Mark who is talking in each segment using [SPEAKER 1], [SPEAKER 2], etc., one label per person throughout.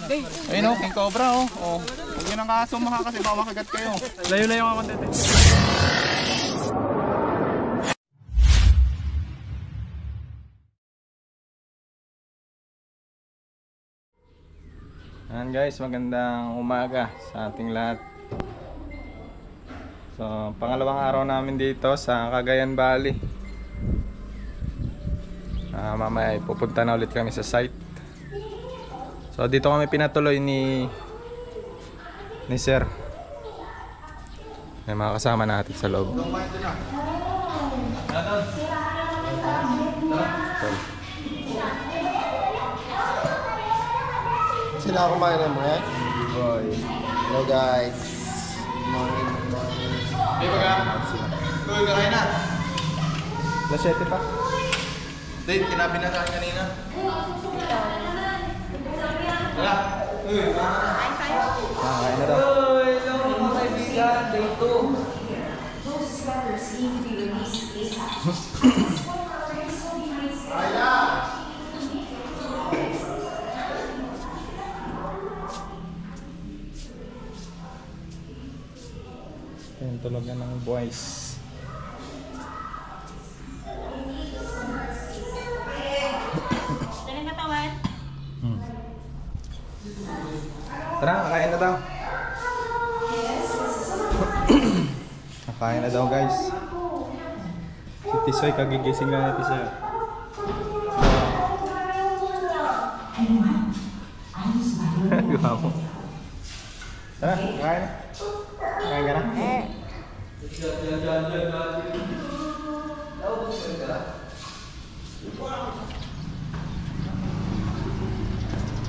[SPEAKER 1] Ayun o, king cobra o. Huwag nyo nang kasumaha kasi baka makagat kayo.
[SPEAKER 2] Layo-layo nga konti.
[SPEAKER 1] Ayan guys, magandang umaga sa ating lahat. So, pangalawang araw namin dito sa Cagayan Valley. Mamaya ay pupunta na ulit kami sa site. So, dito kami pinatuloy ni Sir. May mga kasama natin sa loob.
[SPEAKER 3] Sila ako kumain ng mga?
[SPEAKER 1] Boy.
[SPEAKER 3] Hello guys. Morning.
[SPEAKER 1] Di ba ka? Tuloy ka kayo na. Alas 7 pa. Dave, kinabi na sa akin kanina. Tara. Kain na daw.
[SPEAKER 4] Hello mga kaibigan, day 2.
[SPEAKER 1] Ayan, tulog na ng boys.
[SPEAKER 5] Dalang katawan.
[SPEAKER 1] Tara, kakain na daw. Kakain na daw guys. Si Tisoy, kagigising lang ni Tisoy. Gawa. Tara, kakain na. Kakain ka na?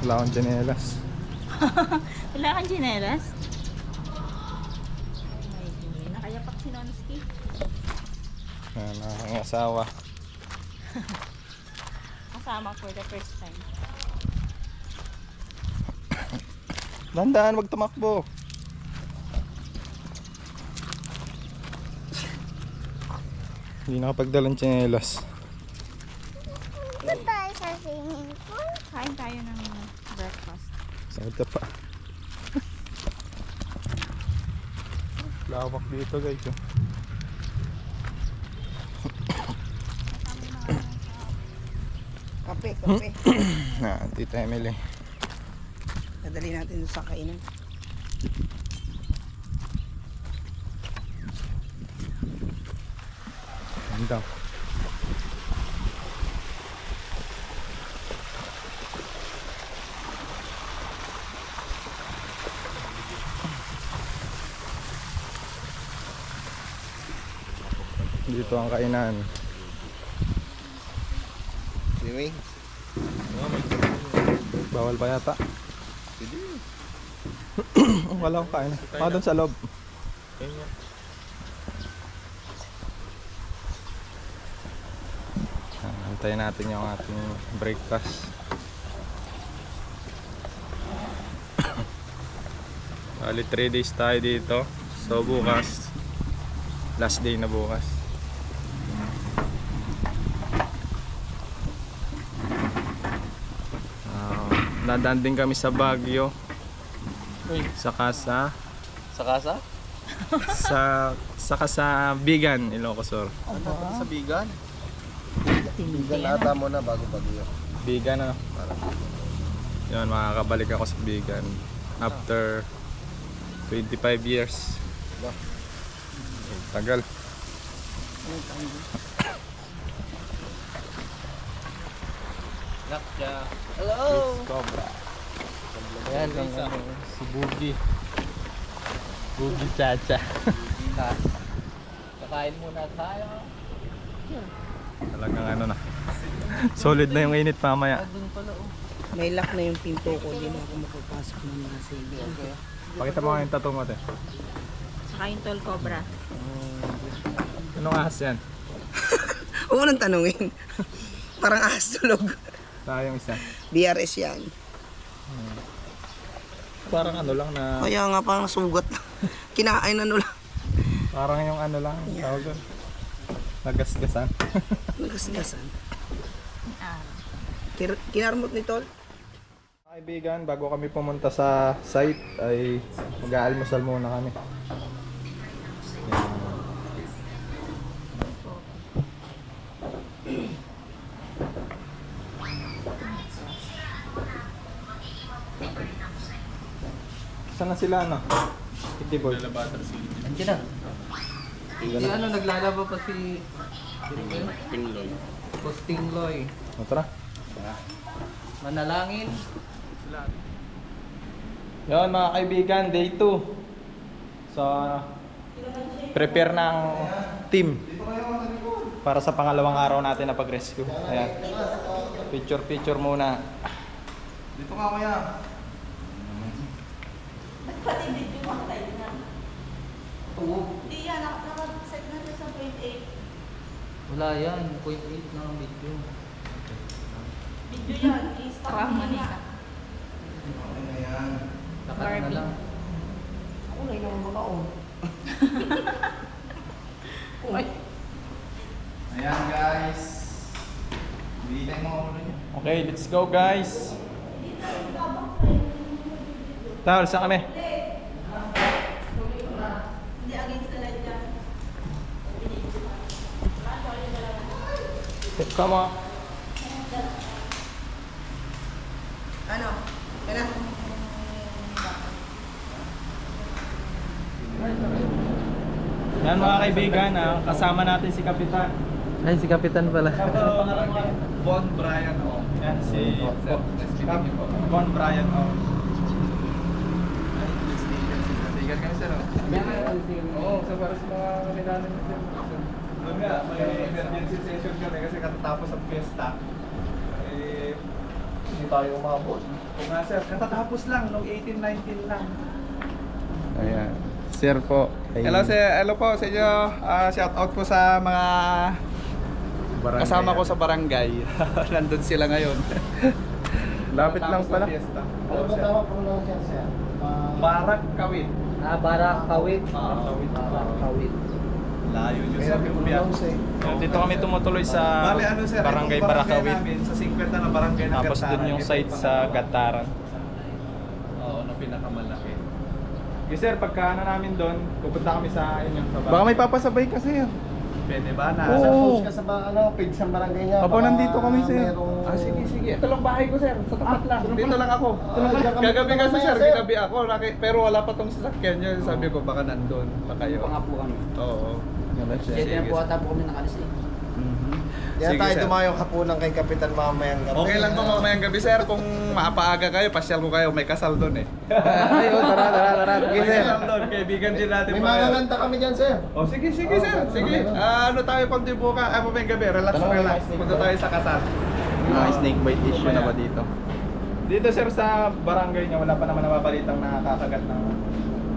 [SPEAKER 1] Wala akong tsinelas.
[SPEAKER 5] Wala kang tsinelas? Ay, nakayapak si Nonski.
[SPEAKER 1] Ayan, aking asawa.
[SPEAKER 5] Kasama for the first time.
[SPEAKER 1] Dandaan, wag tumakbo. Hindi nakapagdalang tsinelas.
[SPEAKER 5] Doon tayo sa swimming pool. Kain tayo ng breakfast.
[SPEAKER 1] Sakit pa. Lawak dito guys.
[SPEAKER 4] Kape.
[SPEAKER 1] Tita Emily.
[SPEAKER 4] Nadali natin sa kainan.
[SPEAKER 1] Ano daw? Dito ang kainan.
[SPEAKER 3] Swimming?
[SPEAKER 1] Bawal pa yata. Wala akong kain. Doon sa loob. Antayin natin yung ating breakfast. Bali 3 days tayo dito. So bukas, last day na bukas. Dadaan din kami sa Baguio. Saka sa Bigan, Ilocos Sur.
[SPEAKER 3] Ano sa Bigan? Bigan ata mo na bago Baguio.
[SPEAKER 1] Bigan na. Yun, makakabalik ako sa Bigan after 25 years. Tagal.
[SPEAKER 4] Hello!
[SPEAKER 1] Cobra. Ayan ang si Boogie. Boogie Chacha.
[SPEAKER 4] Kakain muna tayo.
[SPEAKER 1] Talagang ano na. Solid na yung init mamaya.
[SPEAKER 4] May lock na yung pinto ko, hindi na ako makapasok ng mga sige.
[SPEAKER 1] Pakita mo nga yung tattoo mo, te.
[SPEAKER 5] Saka yung tall cobra.
[SPEAKER 1] Anong ahas yan?
[SPEAKER 4] Huwag mo nang tanungin. Parang ahas tulog.
[SPEAKER 1] Sayang isa.
[SPEAKER 4] BRS yan.
[SPEAKER 1] Parang ano lang na...
[SPEAKER 4] Kaya nga parang sugat. Kinain ano lang.
[SPEAKER 1] Parang yung ano lang. Tawag doon. Nagasgasan.
[SPEAKER 4] Nagasgasan. Kinarmot ni Tol.
[SPEAKER 1] Ay, Kaibigan, bago kami pumunta sa site ay mag-aalmusal muna kami. Saan na sila ano? Kitty boy.
[SPEAKER 2] Andiyan na. Si ano, naglalaba pa si... Tingloy. Postingloy.
[SPEAKER 1] O, tara.
[SPEAKER 2] Manalangin.
[SPEAKER 1] Yun mga kaibigan, day 2. So, prepare ng team para sa pangalawang araw natin na pag-rescue. Ayan. Picture muna.
[SPEAKER 3] Dito ka kaya.
[SPEAKER 5] Hindi yan, nakaset na siya sa 0.8.
[SPEAKER 2] Wala yan. 0.8 na ang video.
[SPEAKER 5] Video yan, i-stop mo na.
[SPEAKER 3] Okay na yan.
[SPEAKER 2] Takat na lang.
[SPEAKER 4] Ako na yung mga on.
[SPEAKER 3] Ayan guys. Bili mo ulo niyo.
[SPEAKER 1] Okay, let's go guys. Tawal, saan kami?
[SPEAKER 5] Hindi against the light yan.
[SPEAKER 1] Come on.
[SPEAKER 4] Ano? Kaya na.
[SPEAKER 1] Yan mga kaibigan, kasama natin si Kapitan.
[SPEAKER 2] Ay, si Kapitan pala.
[SPEAKER 3] Von Brian o.
[SPEAKER 1] Yan si Von Brian.
[SPEAKER 3] Sigan kami sir. Oo, sa para sa mga kapilanan niyo sir.
[SPEAKER 1] Doon nga, may emergency session kami kasi katatapos ang fiesta. Eh,
[SPEAKER 3] Hindi tayo umabot.
[SPEAKER 1] kung nga sir, katatapos lang, nung 18-19 lang.
[SPEAKER 3] Ayan. Sir po.
[SPEAKER 1] Hello sir, hello po sa inyo. Shout out po sa mga
[SPEAKER 3] Barangay.
[SPEAKER 1] kasama ko sa barangay. Nandun sila ngayon.
[SPEAKER 3] Lapit lang pala.
[SPEAKER 1] Ano ba tawag po lang siya sir? Barak Kawit.
[SPEAKER 2] Barak Kawit.
[SPEAKER 1] Kawit.
[SPEAKER 2] Barak Kawit.
[SPEAKER 1] Layo nyo sir. Dito kami tumutuloy sa
[SPEAKER 3] Bale, ano, sir,
[SPEAKER 1] barangay
[SPEAKER 3] itong
[SPEAKER 1] Barakawit.
[SPEAKER 3] namin, sa 50 na barangay ng
[SPEAKER 1] Tapos
[SPEAKER 3] Gataran.
[SPEAKER 1] dun yung site sa Gataran.
[SPEAKER 3] Oo, na pinakamalaki.
[SPEAKER 1] Okay sir, pagka ano namin doon, pupunta kami sa inyo. Sa
[SPEAKER 3] Baka may papasabay kasi.
[SPEAKER 1] Pwede ba na?
[SPEAKER 3] Oo.
[SPEAKER 6] Ka sa page ng barangay niya.
[SPEAKER 3] Apo,
[SPEAKER 6] baka
[SPEAKER 3] nandito kami, sir.
[SPEAKER 6] merong-
[SPEAKER 1] Sige. Ito lang bahay ko sir. Sa tapat lang.
[SPEAKER 3] Dito lang ako.
[SPEAKER 6] diyan kami
[SPEAKER 3] Gagabi kasi
[SPEAKER 6] mamaya,
[SPEAKER 3] sir,
[SPEAKER 6] sir.
[SPEAKER 3] gagabi ako. Pero wala pa tong sasakyan nyo. Sabi ko baka nandun pa kayo.
[SPEAKER 2] po kami.
[SPEAKER 3] Oo.
[SPEAKER 2] Sige po ata po kami nakalis eh.
[SPEAKER 6] Kaya
[SPEAKER 3] Sige,
[SPEAKER 6] tayo
[SPEAKER 3] sir.
[SPEAKER 6] dumayong hapunan kay Kapitan mamayang gabi.
[SPEAKER 3] Okay lang po mamayang gabi sir. Kung mapaaga kayo, pasyal ko kayo. May kasal doon eh.
[SPEAKER 6] Ayun, tara.
[SPEAKER 3] May kasal doon. Kaibigan din natin.
[SPEAKER 6] May
[SPEAKER 3] mga-
[SPEAKER 6] mga kanta kami dyan, sir.
[SPEAKER 3] Oh, sige sir. Sige. Ano tayo pang buka? Mamayang gabi. Relax. Punta tayo sa kasal.
[SPEAKER 1] snake bite issue na ba dito? Dito sir sa barangay niya wala pa naman nababalitang nakakagat ng...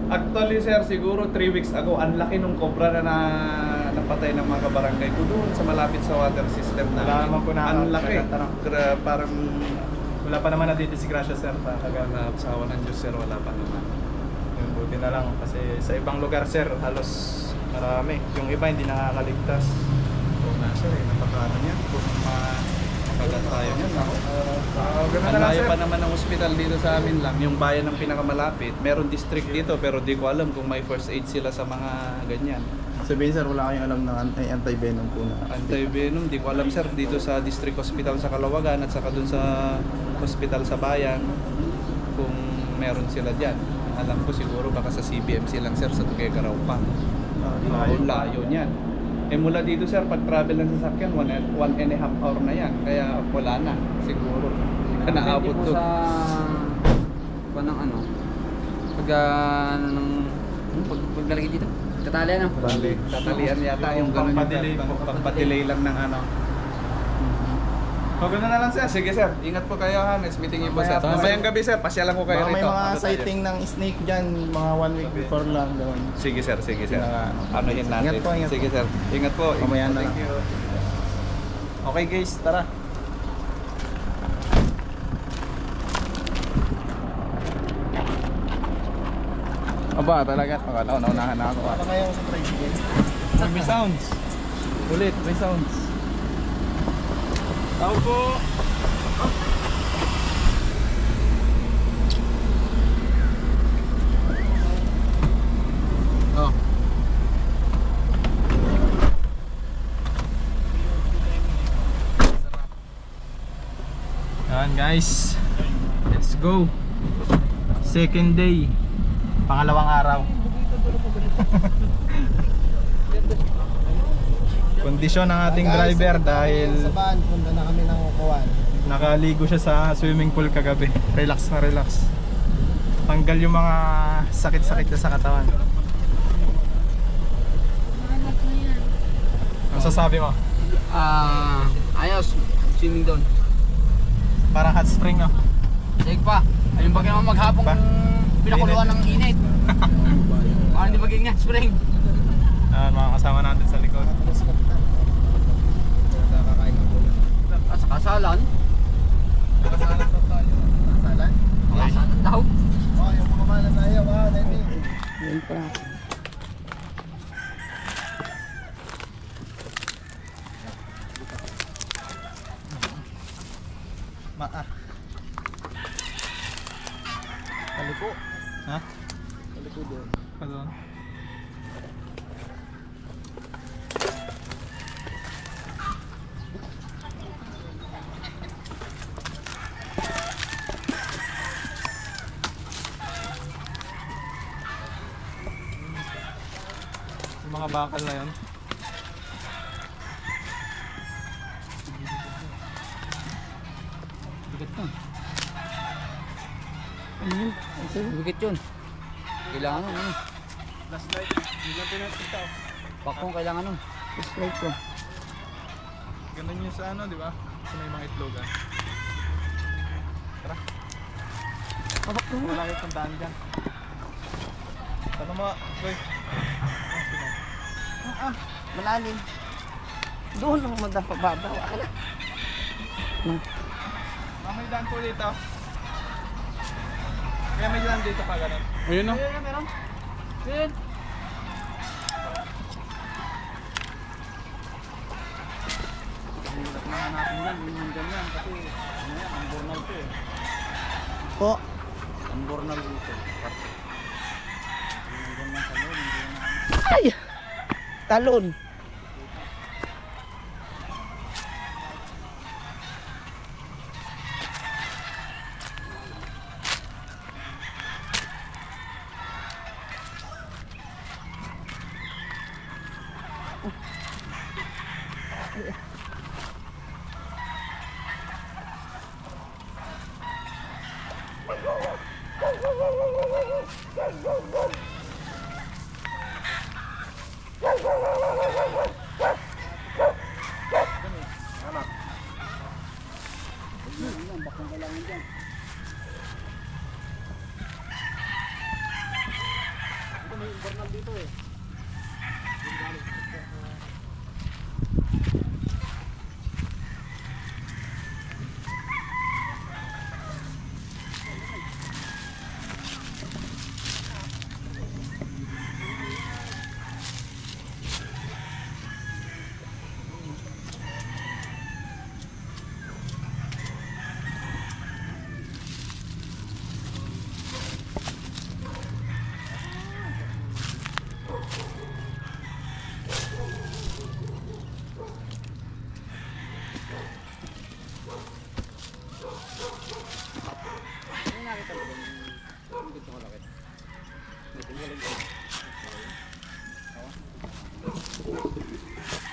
[SPEAKER 3] Actually sir, siguro 3 weeks ago, ang laki nung cobra na napatay ng mga kabarangay ko doon sa malapit sa water system namin.
[SPEAKER 1] Wala naman po
[SPEAKER 3] Ang laki.
[SPEAKER 1] nakakagat, ano?
[SPEAKER 3] Parang
[SPEAKER 1] Wala pa naman nadidisgrasya sir kakagat.
[SPEAKER 3] sa awa ng Diyos sir, wala pa naman.
[SPEAKER 1] Yung buti na lang kasi sa ibang lugar sir halos marami. Yung iba hindi nakakaligtas.
[SPEAKER 3] Oo nga sir, napakaano niya. Kung makagat tayo niyan.
[SPEAKER 1] Ganun
[SPEAKER 3] Ang
[SPEAKER 1] na lang
[SPEAKER 3] layo
[SPEAKER 1] sir.
[SPEAKER 3] pa naman ng ospital dito sa amin lang. Yung bayan ng pinakamalapit, meron district dito pero di ko alam kung may first aid sila sa mga ganyan.
[SPEAKER 6] Sabihin, sir, wala kayong alam ng anti-venom po na.
[SPEAKER 3] Anti-venom, di ko alam sir, dito sa district hospital sa Kalawagan at saka dun sa hospital sa bayan kung meron sila dyan. Alam ko siguro baka sa CBMC lang sir, sa Tuguegarao pa. Layo niyan. Eh mula dito sir, pag travel ng sasakyan, 1.5 hour na yan. Kaya wala na, siguro. Hindi ka naabot
[SPEAKER 2] Depende po
[SPEAKER 3] doon.
[SPEAKER 2] sa... ng ano? Paglalagay dito. Tatalian ang
[SPEAKER 3] Balik, tatalian yata yung gano'n
[SPEAKER 1] Pagpa-delay po.
[SPEAKER 3] pagpa-delay lang ng ano. So gano'n na lang sir, sige sir, ingat po kayo ha, next meeting po sir. Mamayang gabi sir, pasyalan ko kayo
[SPEAKER 6] Baka may
[SPEAKER 3] rito.
[SPEAKER 6] mga
[SPEAKER 3] Ano tayo?
[SPEAKER 6] sighting ng snake dyan, mga 1 week before lang. Gano'n.
[SPEAKER 3] Sige sir, sige sir. Ano yun natin?
[SPEAKER 6] Ingat po, ingat
[SPEAKER 3] Sige
[SPEAKER 6] po.
[SPEAKER 3] sir, ingat po.
[SPEAKER 6] Mamaya na
[SPEAKER 3] Thank
[SPEAKER 6] lang.
[SPEAKER 3] you.
[SPEAKER 1] Okay guys, tara.
[SPEAKER 3] Aba, talaga. Naunahan na ako.
[SPEAKER 6] Baka kayong sa tricycle.
[SPEAKER 1] May sounds. Ulit, may sounds. Tao po. Guys, let's go. Second day, pangalawang araw. Kondisyon ng ating driver dahil
[SPEAKER 6] Sa van, punta na kami ng Kuwan.
[SPEAKER 1] nakaligo siya sa swimming pool kagabi. Relax na relax. Tanggal yung mga sakit-sakit na sa katawan. Ano sasabi mo?
[SPEAKER 2] Ayos. Swimming doon.
[SPEAKER 1] Parang hot spring, no?
[SPEAKER 2] Sige pa. Ayun ba naman maghapong
[SPEAKER 1] Ba?
[SPEAKER 2] pinakuluan ng init. Parang di maging nga spring.
[SPEAKER 1] Mga kasama natin sa likod.
[SPEAKER 2] Sa kasalan.
[SPEAKER 6] Kasalan pa tayo. Kasalan?
[SPEAKER 2] Kasalan daw.
[SPEAKER 6] Oh, yung pumamalan tayo. Wow, Nemi.
[SPEAKER 4] Yun pa.
[SPEAKER 6] Kaliko.
[SPEAKER 1] Ha?
[SPEAKER 6] Kaliko doon.
[SPEAKER 1] Doon. Yung mga bakal na yun.
[SPEAKER 2] Bigat yun.
[SPEAKER 4] Ano yun?
[SPEAKER 2] Bigat yun. Kailangan nun. Ano?
[SPEAKER 1] Last light. Hindi lang pinagkita.
[SPEAKER 2] Bakong kailangan nun.
[SPEAKER 4] Straight ko.
[SPEAKER 1] Ganun yung sa ano, di ba? Sa may mga itlogan. Tara.
[SPEAKER 4] Kabak ko.
[SPEAKER 1] Malaki itong daan dyan. Tanong mo, boy.
[SPEAKER 4] Malalim. Doon ang magdapababaw. Akala.
[SPEAKER 1] May daan po dito. Kaya may daan dito pa ganun. Ayun no?
[SPEAKER 2] Ayun, meron. Ayun. Hirap na hanapin yan. Yung ganyan. Kasi ano yan, ang bornal to eh.
[SPEAKER 4] Po.
[SPEAKER 2] Ang bornal dito. Yung ganyan sa loob, hindi na.
[SPEAKER 4] Ay! Talon.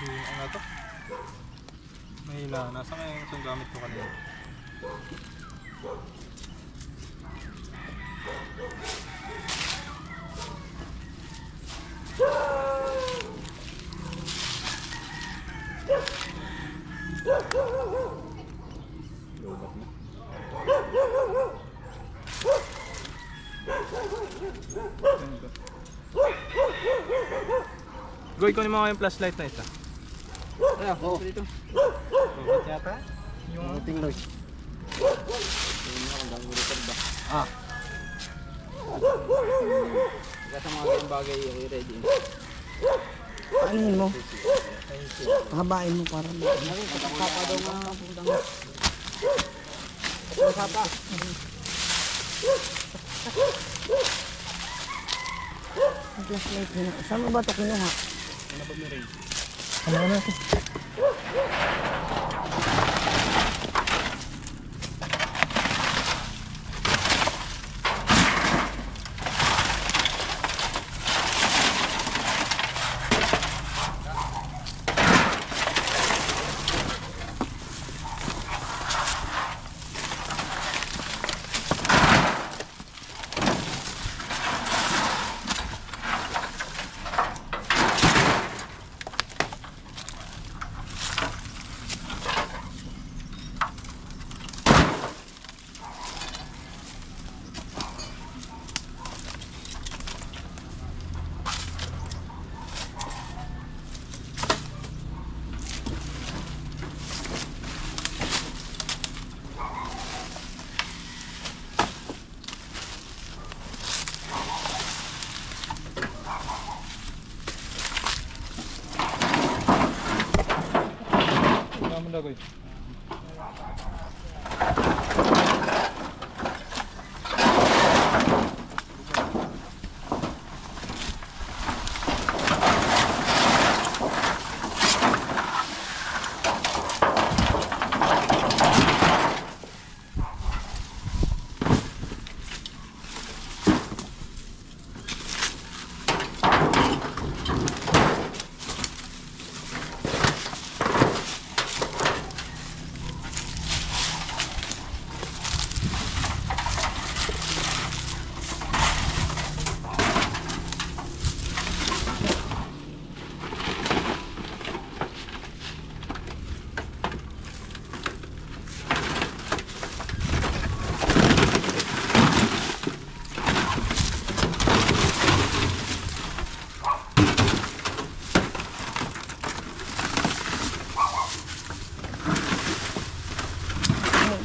[SPEAKER 1] Ano to? Mahila. Nasa kaya yung gamit ko kanina? Goy, kunin mo yung flashlight na isa.
[SPEAKER 2] Kaya, dito.
[SPEAKER 1] Bakit yata? Yung
[SPEAKER 6] Tingnan.
[SPEAKER 2] Kaya sa mga ganyung bagay, ready.
[SPEAKER 4] Ano yun mo? Habain mo para mo.
[SPEAKER 2] Papa daw nga. Papa.
[SPEAKER 4] Ang flashlight nila. Saan mo ba ito kinuha?
[SPEAKER 1] ano natin?
[SPEAKER 3] eh.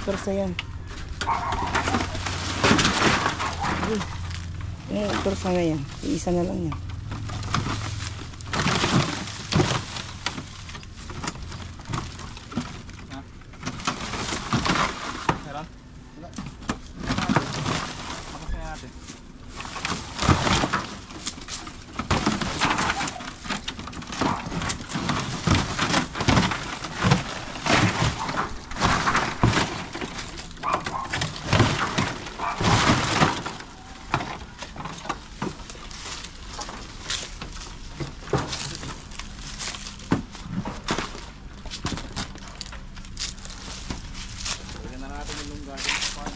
[SPEAKER 4] Persa yan. Persa nga yan. Iisa na lang yan.
[SPEAKER 3] Meron? Wala. Makasaya natin. Lagyan na natin yung lunggagan sa pan.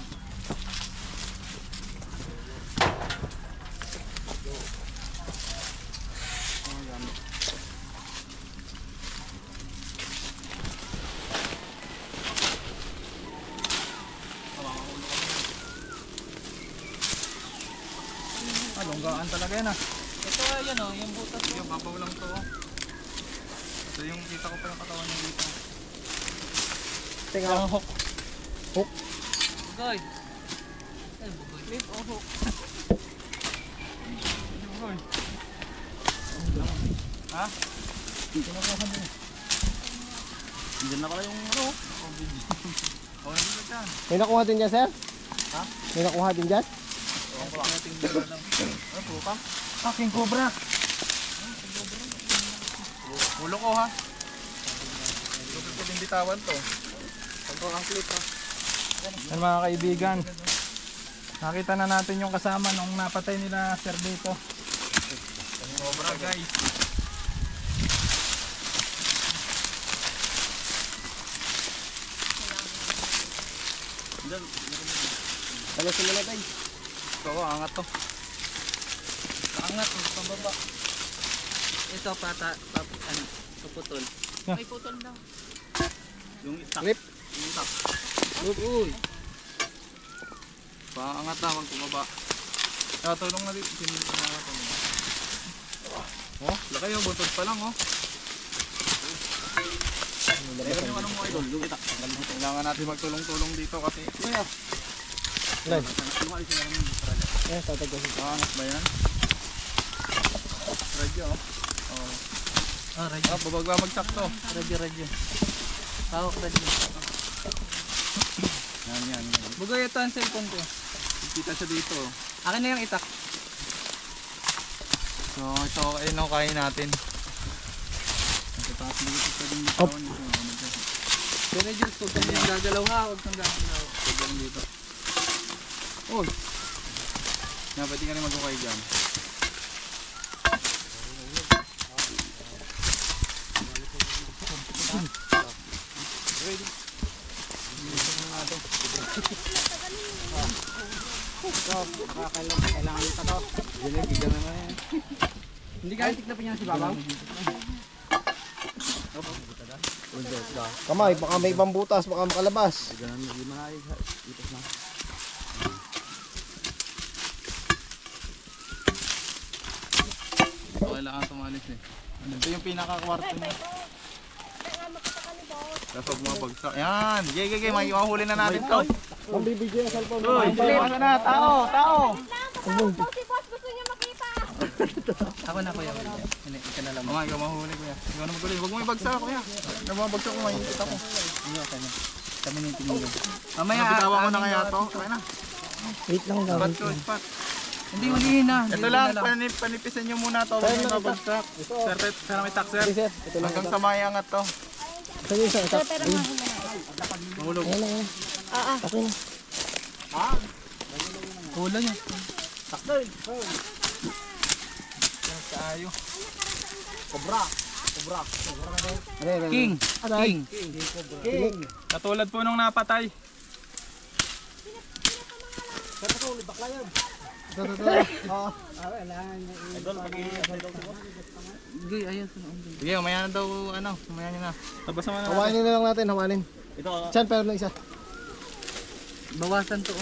[SPEAKER 3] Lunggaan talaga yan ah.
[SPEAKER 2] Ito yan o, yung butas
[SPEAKER 3] Yung babaw lang to. Ito yung kita ko pa yung katawan niya dito.
[SPEAKER 4] Teka, hook.
[SPEAKER 2] Bugoy. Ay, bugoy. Clip o hook.
[SPEAKER 3] Ha? Diyan na pala yung ano. Oh, hindi ba dyan?
[SPEAKER 6] May nakuha din dyan, sir?
[SPEAKER 3] Ha?
[SPEAKER 6] May nakuha din dyan?
[SPEAKER 3] Ano po ka?
[SPEAKER 6] Aking cobra.
[SPEAKER 3] Ulo ko ha. Hindi ko pwedeng bitawan to. Pagkaw ang clip ha.
[SPEAKER 1] Yan mga kaibigan, nakita na natin yung kasama nung napatay nila Sir dito.
[SPEAKER 3] Cobra guys.
[SPEAKER 6] Ano sila tayo?
[SPEAKER 3] Oo, angat to.
[SPEAKER 2] Angat, pababa. Ito ano, puputol. May putol daw.
[SPEAKER 3] Yung itak.
[SPEAKER 6] Clip.
[SPEAKER 3] Yung itak.
[SPEAKER 2] Uy.
[SPEAKER 3] Paangat na, magpumaba. Tulong na dito. Oh, laki yung butod pa lang oh. Meron yung anong mo idol, yung itak. Kailangan natin magtulong-tulong dito kasi. Kuya.
[SPEAKER 6] Live.
[SPEAKER 3] Angas
[SPEAKER 6] Yes, tatagos.
[SPEAKER 3] ba yan? Radyo oh. Oh.
[SPEAKER 2] Ah, radyo.
[SPEAKER 3] Babagwa magsakto.
[SPEAKER 2] Radyo. Hawak radyo.
[SPEAKER 3] Yan.
[SPEAKER 2] Bugoy, ito ang cellphone ko.
[SPEAKER 3] Kita siya dito.
[SPEAKER 2] Akin na yung itak.
[SPEAKER 3] So ito ay kain natin. Kasi taas dito sa din bitawan dito.
[SPEAKER 2] Pero Jules, huwag kang gagalaw ha. Huwag kang gagalaw.
[SPEAKER 3] Pagdating dito. Oh. Na pwede ka rin mag-ukay dyan. Ready?
[SPEAKER 6] Kailangan nito to.
[SPEAKER 3] Bigyan na yan.
[SPEAKER 2] Hindi ka tiklapin niya si Babaw?
[SPEAKER 6] Kamay, baka may ibang butas, baka makalabas.
[SPEAKER 3] So, kailangan tumalis eh. Ito yung pinaka-kwarto niya. Tapos pag mabagsak. Yan! Gay, mahuli na natin to.
[SPEAKER 6] Ang bibigyan ng cellphone.
[SPEAKER 3] Uy, masa na. Tao!
[SPEAKER 5] Si boss gusto niya makita.
[SPEAKER 2] Ako na kuya. Hindi, ika na lang.
[SPEAKER 1] Oo nga, ikaw mahuli kuya. Ikaw na maguli. Huwag mo ibagsak kuya. Nababagsak ko, mainit ako.
[SPEAKER 2] Hindi, okay na. Kami na yung tinigil. Mamaya,
[SPEAKER 1] Nabitawan ko na kaya to. Okay na.
[SPEAKER 4] Wait lang
[SPEAKER 1] Spot
[SPEAKER 4] gawin
[SPEAKER 1] ko,
[SPEAKER 4] ko.
[SPEAKER 1] spot.
[SPEAKER 2] Hindi, hulihin na.
[SPEAKER 1] Ito lang, panipisan nyo muna to. Huwag nyo mabagsak. Sir, sana may taxer.
[SPEAKER 6] Sir, ito lang.
[SPEAKER 1] Hanggang sa may angat to.
[SPEAKER 6] Ito yung isa.
[SPEAKER 5] Pero nga ako muna.
[SPEAKER 1] Mahulog.
[SPEAKER 6] Ayan na yan. Okay na.
[SPEAKER 2] Hula niya.
[SPEAKER 1] Kaayo.
[SPEAKER 2] King. King.
[SPEAKER 1] Katulad po nung napatay.
[SPEAKER 2] Hindi, ayun.
[SPEAKER 1] Sige, umaya na daw, umaya nyo na. Tapos naman na.
[SPEAKER 6] Hawanin na lang natin, hawanin. Chan, pero na isa.
[SPEAKER 2] Bawasan to.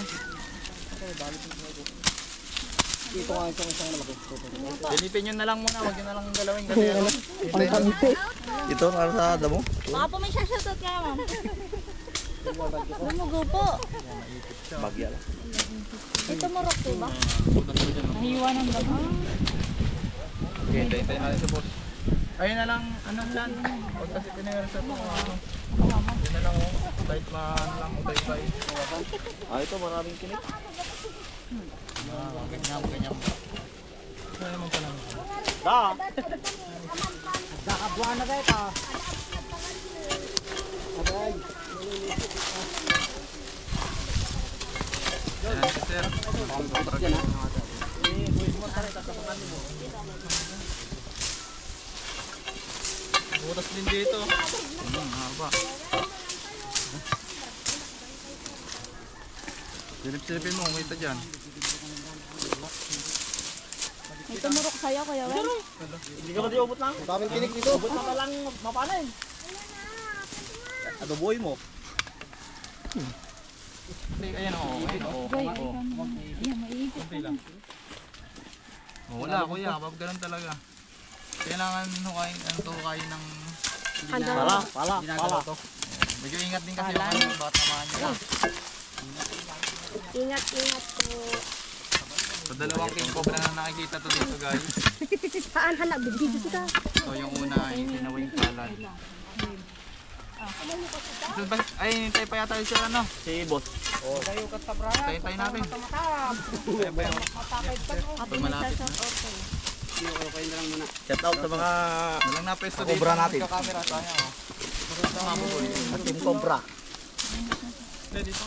[SPEAKER 6] Ito nga isang malaki.
[SPEAKER 1] Silipin nyo na lang muna, huwag nyo na lang galawin kasi ano.
[SPEAKER 6] Pangkangiti.
[SPEAKER 3] Ito, para sa damo.
[SPEAKER 5] Baka po may shoutout kaya ma'am. Lumugo po.
[SPEAKER 3] Bagya lang.
[SPEAKER 5] Ito marok diba? Nahiwa ng damo.
[SPEAKER 1] Okay, tayo natin sa boss. Ayun na lang, dyan. Huwag kasi pinayari sa ito. Yun na lang, kahit lang, utay-tay.
[SPEAKER 3] Ito, maraming kinik.
[SPEAKER 1] Ganyan. Kaya naman pala.
[SPEAKER 6] Dakabuan na kayo ito.
[SPEAKER 1] Ayan si sir. Butas din dito. Haba. Silip-silipin mo, kita dyan.
[SPEAKER 5] May tumurok sa'yo kuya Wen.
[SPEAKER 3] Hindi ka ba di ubot lang?
[SPEAKER 6] Daming kinik dito.
[SPEAKER 3] Ubot na lang mapanin. Adoboy mo.
[SPEAKER 1] Ayan o,
[SPEAKER 5] Goy, ikaw mo. Ayan, maiipit
[SPEAKER 1] konti lang. Wala kuya, kapag ganun talaga. Kailangan hukayin ng
[SPEAKER 3] Pala.
[SPEAKER 1] medyo ingat din kasi yung baka tamaan nyo.
[SPEAKER 5] Ingat po.
[SPEAKER 1] So dalawang king cobra na nakikita to dito guys.
[SPEAKER 5] Saan hanap? Bibigyan ka.
[SPEAKER 1] So yung una ay tinawa yung palad. So, ay, hintay pa yata yung sir ano?
[SPEAKER 3] Si boss.
[SPEAKER 1] Hintay natin. Kaya pa yun. Pag malapit na.
[SPEAKER 3] Shout out sa mga
[SPEAKER 1] Walang napesto dito.
[SPEAKER 3] Cobra natin.
[SPEAKER 1] Kamera tayo.
[SPEAKER 3] Team Cobra.
[SPEAKER 1] Dito.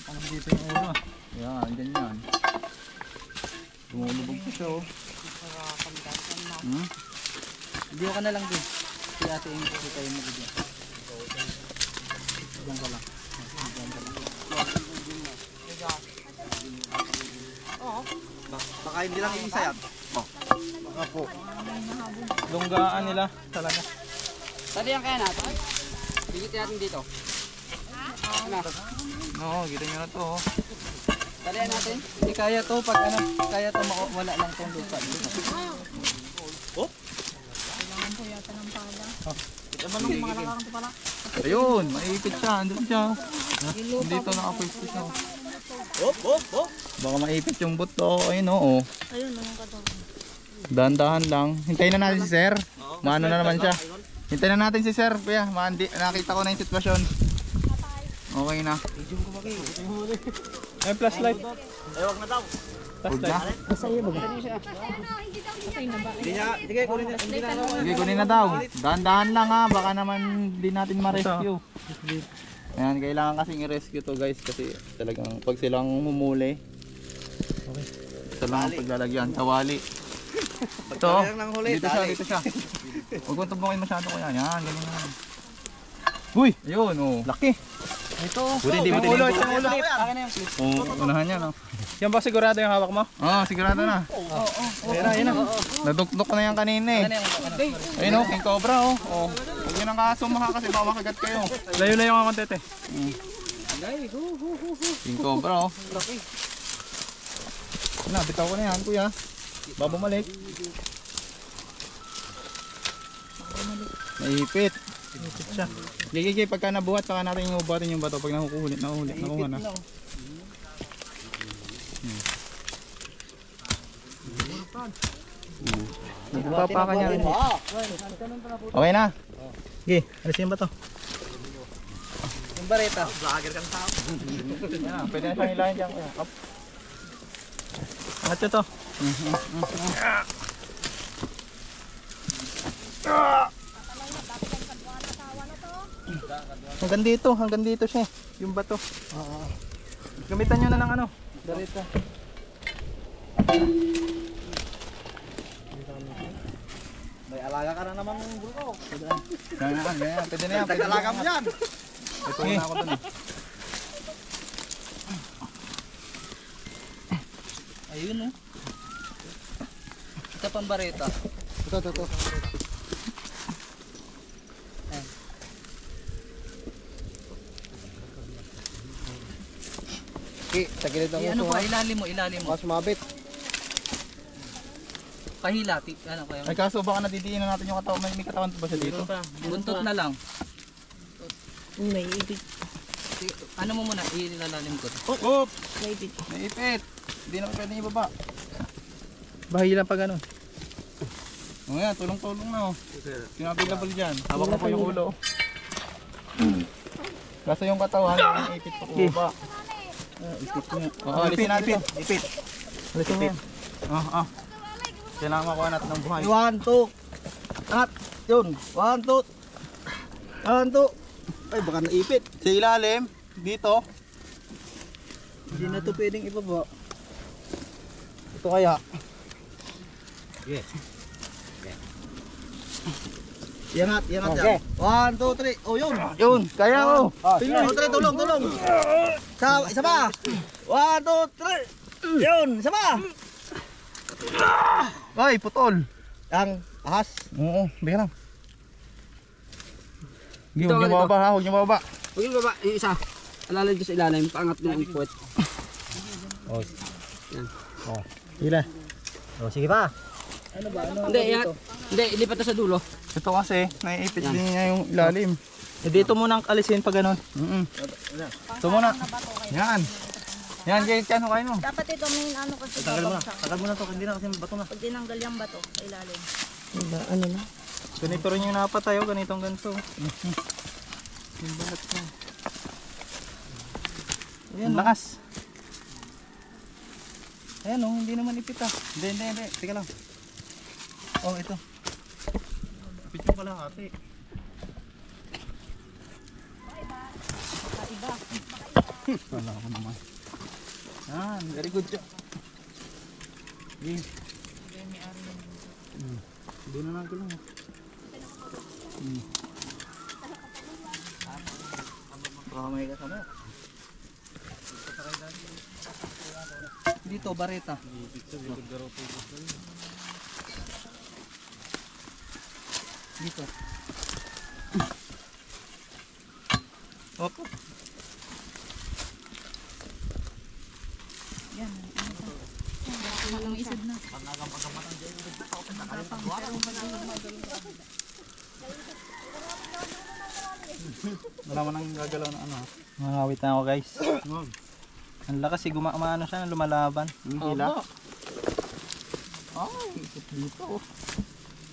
[SPEAKER 1] Ano dito yung ulo? Yan, ganyan. Lumulubog pa siya oh.
[SPEAKER 2] Video ka na lang din. Si ate yung kasi tayo mo video. Diyan ka lang.
[SPEAKER 3] Baka hindi lang yung sayap.
[SPEAKER 6] Baka po.
[SPEAKER 1] Lunggaan nila talaga.
[SPEAKER 2] Talihan kaya natin. Bigitin natin dito.
[SPEAKER 1] Oo, kita nyo na to oh.
[SPEAKER 2] Talihan natin. Hindi kaya to pag kaya to wala lang tong lupa.
[SPEAKER 1] Ayun, maipit siya. Andun siya. Dito nakapwesto siya. Baka maipit yung buto. Ayun oo.
[SPEAKER 5] Ayun, naman ka to.
[SPEAKER 1] Dahan-dahan lang. Hintayin na natin si sir. Maano na naman siya. Hintayin na natin si sir. Kuya, nakita ko na yung sitwasyon. Okay na. Ay, flashlight.
[SPEAKER 3] Ay, wag na daw.
[SPEAKER 1] Huwag na.
[SPEAKER 3] Sige, kunin na. Hindi na.
[SPEAKER 1] Sige, kunin na daw. Dahan-dahan lang ha. Baka naman di natin ma-rescue. Ayan, kailangan kasing i-rescue to guys. Kasi talagang pag silang humuli. Ito lang ang paglalagyan. Kawali. Ito. Dito siya. Huwag mong tumbangin masyado ko yan. Yan, ganyan yan. Uy! Ayun, oh. Laki.
[SPEAKER 2] Ito.
[SPEAKER 1] Buti di, buti di.
[SPEAKER 2] Akin na yung clip.
[SPEAKER 1] Oh, unahan yan, oh. Yan ba sigurado yung hawak mo? Oo, sigurado na. Ayun na. Nadukdok ko na yan kanina eh. Ayun oh, king cobra oh. Huwag nyo nang kasumaha kasi baka makagat kayo. Layo-layo nga konti eh. King cobra oh. Na, bitaw ko na yan kuya. Babumalik.
[SPEAKER 7] Naipit. Naipit siya. Gigi, pagka nabuhat, saka natin iubuhatin yung bato. Pag nakukulit, nakuha na. Nagpapaka niya rin. Okay na. Gigi, alisin yung bato.
[SPEAKER 2] Yung bareta.
[SPEAKER 7] Yan, pwede na siyang hilahin dyan. Up. Angat nyo to. Hanggang dito siya. Yung bato. Gamitan nyo na ng ano.
[SPEAKER 2] Bareta.
[SPEAKER 6] May alaga ka na naman ng bulko.
[SPEAKER 7] Ganyan. Pwede na yan.
[SPEAKER 6] Nag-alaga mo yan.
[SPEAKER 7] Ito na ako dun eh.
[SPEAKER 2] Ayun oh. Ito pang bareta.
[SPEAKER 6] Ito. Tagilid ang
[SPEAKER 2] Ano
[SPEAKER 6] uso.
[SPEAKER 2] pa, ilalim mo.
[SPEAKER 6] Mas mabit.
[SPEAKER 2] Pahila, ano kaya?
[SPEAKER 7] Ay kaso baka nadidiinan natin yung katawan. May katawan ba siya dito?
[SPEAKER 2] Buntot na lang.
[SPEAKER 4] May ipit.
[SPEAKER 2] Ano mo muna, ilalalim ko.
[SPEAKER 7] Oop!
[SPEAKER 4] May ipit.
[SPEAKER 7] Naipit! Hindi naman pwedeng ibaba. Bahila pa ganun. O yan, tulong-tulong na oh. Yung available dyan. Hawak na po yung ulo. Kaso yung katawan, yung ipit pa baba. Ipit niya. Oo, alisin natin ito. Ipit. Alisin mo yan. Kailangan makuha natin ng buhay.
[SPEAKER 6] 1, 2. Angat. Yun. 1, 2. 1, 2. Ay, baka naipit.
[SPEAKER 7] Sa ilalim, dito.
[SPEAKER 6] Hindi na ito pwedeng ibaba. Ito kaya. Iangat yan.
[SPEAKER 7] Okay.
[SPEAKER 6] 1, 2, 3. Oh, yun.
[SPEAKER 7] Yun, kaya oh.
[SPEAKER 6] Tulong, tulong. Isa pa. 1, 2, 3. Yun, isa pa.
[SPEAKER 7] Ay, putol.
[SPEAKER 6] Ang ahas.
[SPEAKER 7] Oo, bigyan lang. Huwag niyo bababa ha, huwag niyo bababa.
[SPEAKER 2] Huwag yung baba, yung isa. Alalay ko sa ilalim, paangat mo yung puwet.
[SPEAKER 7] Hila.
[SPEAKER 6] Sige pa.
[SPEAKER 2] Hindi, ilipat na sa dulo.
[SPEAKER 7] Ito kasi, naiipit din niya yung ilalim. Dito muna ang alisin pag ganun. Ito muna. Yan. Yan, ganyan kayo mo.
[SPEAKER 5] Dapat ito may ano kasi
[SPEAKER 6] Tagal mo na to, hindi na kasi bato na.
[SPEAKER 5] pag tinanggal yung bato sa ilalim.
[SPEAKER 4] Ano na?
[SPEAKER 7] Ganito rin yung napatayo, ganitong ganito. Yung balat mo. Ayan, lakas. Ayan oh, hindi naman ipit ah. Hindi. Teka lang. Oh, ito. Ipit yung kalahati. Wala ko naman. Yan, very good job. Game. Hindi na nagulong. Baka may kasama.
[SPEAKER 2] Dito, bareta. Dito.
[SPEAKER 7] Opo.
[SPEAKER 5] Walang isad na.
[SPEAKER 7] Wala mo nang gagalaw na ano. Mangawit na ako guys. Ang lakas eh, ano siya, lumalaban. Hila. Ay, dito.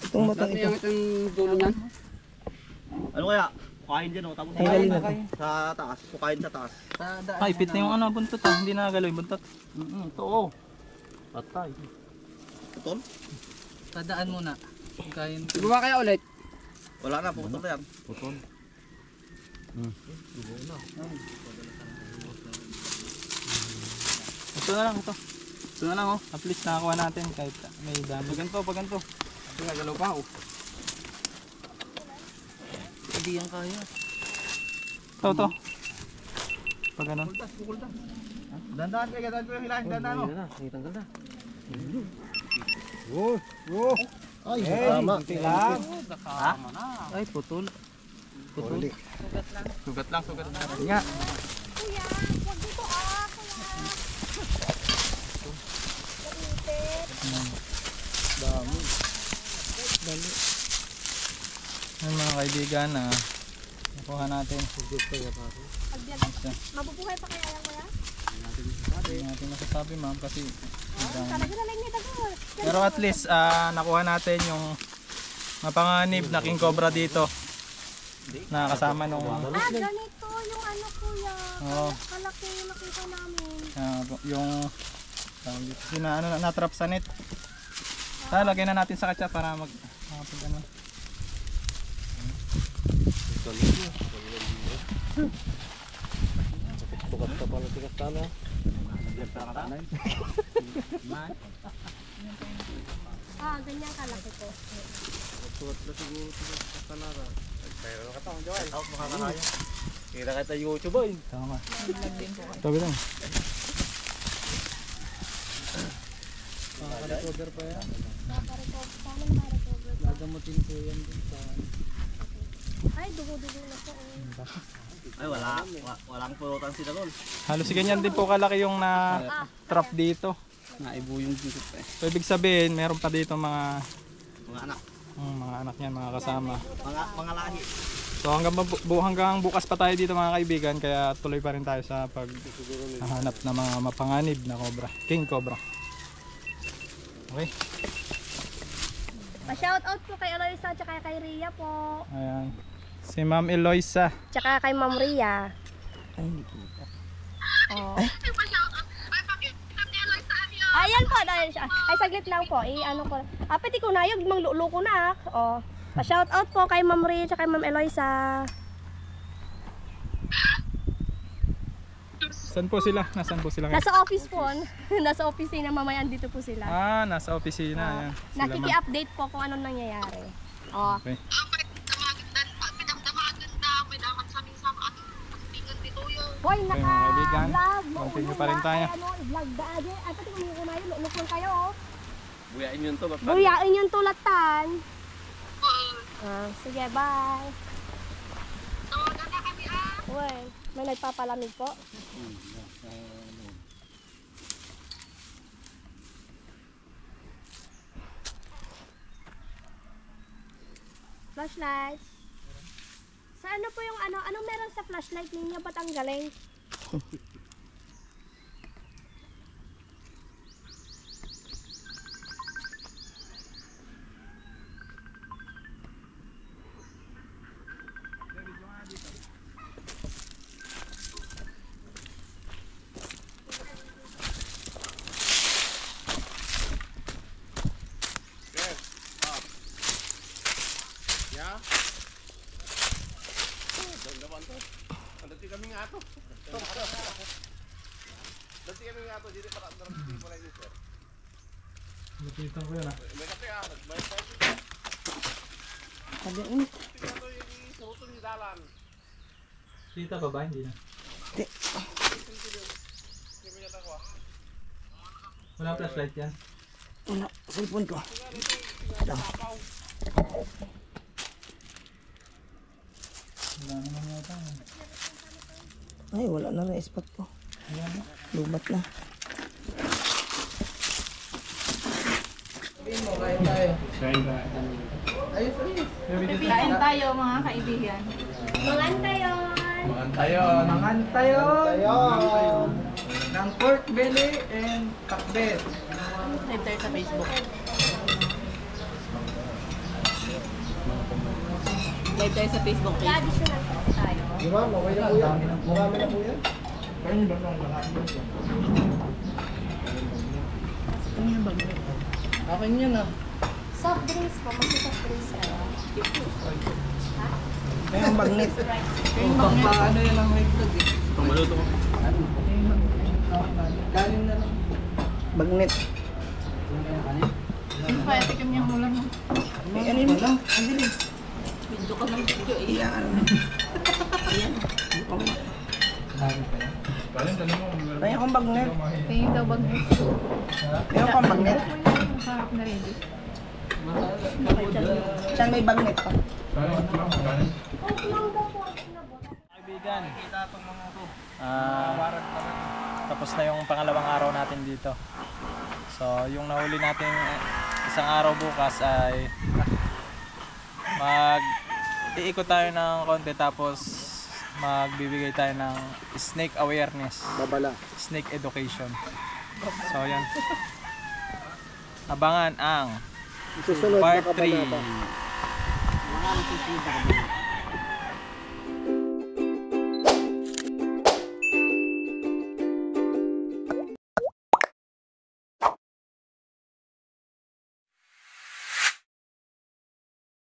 [SPEAKER 4] Itong matang ito.
[SPEAKER 2] Ang dulo niyan.
[SPEAKER 6] Ano kaya? Kukain dyan o, tapos
[SPEAKER 4] Tanggalin na to.
[SPEAKER 6] sa taas. Kukain sa taas.
[SPEAKER 7] Ay, ipit na yung ano, buntot ah. Hindi nagalaw yung buntot. Ito oh. Patay.
[SPEAKER 6] Putol?
[SPEAKER 2] Tadaan muna. Kain.
[SPEAKER 6] Ibaba kaya ulit? Wala na, putol na yan.
[SPEAKER 7] Ito na lang, ito. Ito na lang oh. At least nakakuha natin kahit may dami. Pag ganito.
[SPEAKER 2] Nagalaw pa oh. Hindi yan kaya.
[SPEAKER 7] Ito. Pag ganun.
[SPEAKER 6] Dandan kayo hilahin, dandan o. Ay, tama.
[SPEAKER 7] Ay, putol. Sugat lang. Nga.
[SPEAKER 5] Kuya, huwag dito ah. Kaya.
[SPEAKER 1] Ayun mga kaibigan, nakuha natin.
[SPEAKER 5] Mabubuhay pa kaya yan kuya?
[SPEAKER 1] Hindi natin masasabi ma'am kasi
[SPEAKER 5] Talaga na lang nito ko.
[SPEAKER 1] pero at least nakuha natin yung mapanganib na king cobra dito na kasama nung
[SPEAKER 5] Ganito yung ano kuya.
[SPEAKER 1] Oo.
[SPEAKER 5] Kalaki yung nakita namin.
[SPEAKER 1] yung natrap sa net. Lagyan na natin sa katsa para makapag ano.
[SPEAKER 5] Ganyan kalaki to.
[SPEAKER 6] Kira kita YouTube ay.
[SPEAKER 1] Tama. Tabi lang.
[SPEAKER 6] Recover pa yan.
[SPEAKER 5] Paano ma-recover?
[SPEAKER 6] Gagamutin ko yan dun sa...
[SPEAKER 5] Ay, dugo-dugo na po.
[SPEAKER 6] Ay walang pulutan sila doon.
[SPEAKER 1] Halos ganyan din po kalaki yung na trap dito.
[SPEAKER 6] Naibo yung dito pa eh.
[SPEAKER 1] So ibig sabihin, meron pa dito mga
[SPEAKER 6] Mga anak,
[SPEAKER 1] niyan, mga kasama.
[SPEAKER 6] mga lahi.
[SPEAKER 1] So hanggang bukas pa tayo dito mga kaibigan, kaya tuloy pa rin tayo sa paghahanap ng mga mapanganib na cobra, king cobra. Okay.
[SPEAKER 5] Pa-shoutout po kay Eloisa at kay Ria po.
[SPEAKER 1] Ayan. Si Ma'am Eloisa.
[SPEAKER 5] Tsaka kay Ma'am Ria.
[SPEAKER 4] Ay, hindi kita.
[SPEAKER 5] Oh. Ayan po, dahil siya. Ay, saglit lang po. Ano ko. Pwede ko na yun, manglulo ko na. Oh. Pa-shoutout po kay Ma'am Ria at kay Ma'am Eloisa.
[SPEAKER 1] Saan po sila? Nasaan po sila ngayon?
[SPEAKER 5] Nasa office po. Nasa opisina, mamaya dito po sila.
[SPEAKER 1] Nasa opisina. Ayan. Sila, ma'am.
[SPEAKER 5] Nakiki-update po kung anong nangyayari. Oh.
[SPEAKER 1] Okay.
[SPEAKER 5] Hoy,
[SPEAKER 1] Okay, mga kaibigan.
[SPEAKER 5] naka-vlog.
[SPEAKER 1] Continue pa rin tayo.
[SPEAKER 5] Vlog da. Ay, pati kung hindi ko na yun, lulok lang kayo. Oh.
[SPEAKER 6] Buyain yun to.
[SPEAKER 5] Buyain yung tulatan. Sige, bye. Uy, may nagpapalamig po. Flashlight. Sa ano po yung ano? Anong meron sa flashlight ninyo? Ba't ang galing?
[SPEAKER 1] Nakita ko yun Kita pa ba? Hindi na. Wala flashlight yan?
[SPEAKER 4] Wala, cellphone ko. Ito.
[SPEAKER 1] Wala naman yata.
[SPEAKER 4] Ay, wala na rin spot ko. Lumat na.
[SPEAKER 5] Kain tayo mga kaibigan. Mangan tayo.
[SPEAKER 2] Mangan tayo. Ng pork belly and pakbet.
[SPEAKER 4] Live tayo sa Facebook. Live tayo sa Facebook page.
[SPEAKER 5] Traditional po tayo.
[SPEAKER 2] Akin yun ah.
[SPEAKER 5] Soft drinks po. Magsa-soft drinks kayo.
[SPEAKER 4] May ang bagnet.
[SPEAKER 2] Paano yan ang may vlog eh.
[SPEAKER 6] Maluto ko.
[SPEAKER 2] Kanin na lang.
[SPEAKER 4] Bagnet.
[SPEAKER 5] Kaya tikim niyang ulam mo.
[SPEAKER 4] May ano yun? Ang dilim.
[SPEAKER 5] Video ka ng video eh.
[SPEAKER 4] Iyan. Iyan. Kaya akong bagnet.
[SPEAKER 5] Tingin daw bag mo.
[SPEAKER 4] Kaya akong bagnet.
[SPEAKER 5] Sarap na rin.
[SPEAKER 4] Saan may bagnet pa?
[SPEAKER 1] Kaibigan, tapos na yung pangalawang araw natin dito. So yung nahuli natin isang araw bukas ay iikot tayo ng konti tapos magbibigay tayo ng snake awareness.
[SPEAKER 6] Babala.
[SPEAKER 1] Snake education. So yan. Abangan ang
[SPEAKER 6] Susunod
[SPEAKER 1] part
[SPEAKER 6] na kabanata.
[SPEAKER 1] 3.